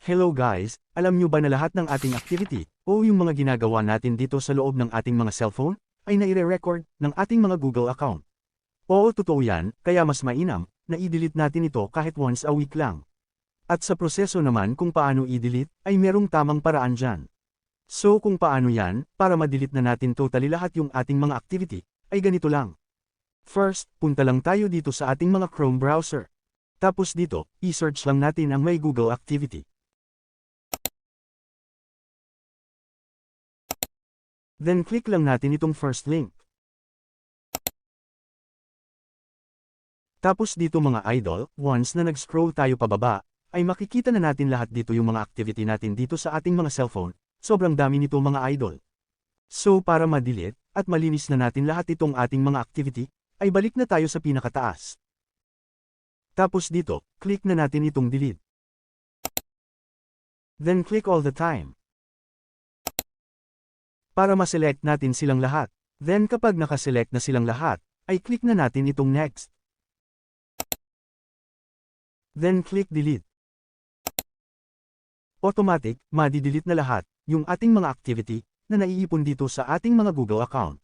Hello guys, alam nyo ba na lahat ng ating activity, o yung mga ginagawa natin dito sa loob ng ating mga cellphone, ay naire-record ng ating mga Google account? Oo, totoo yan, kaya mas mainam, na i-delete natin ito kahit once a week lang. At sa proseso naman kung paano i-delete, ay merong tamang paraan dyan. So kung paano yan, para ma-delete na natin totally lahat yung ating mga activity, ay ganito lang. First, punta lang tayo dito sa ating mga Chrome browser. Tapos dito, i-search lang natin ang may Google activity. Then click lang natin itong first link. Tapos dito mga idol, once na nag-scroll tayo pababa, ay makikita na natin lahat dito yung mga activity natin dito sa ating mga cellphone. Sobrang dami nito mga idol. So para ma-delete, at malinis na natin lahat itong ating mga activity, ay balik na tayo sa pinakataas. Tapos dito, click na natin itong delete. Then click all the time. Para ma-select natin silang lahat. Then kapag nakaselect na silang lahat, ay click na natin itong next. Then click delete. Automatic, madi-delete na lahat, yung ating mga activity, na naiipon dito sa ating mga Google account.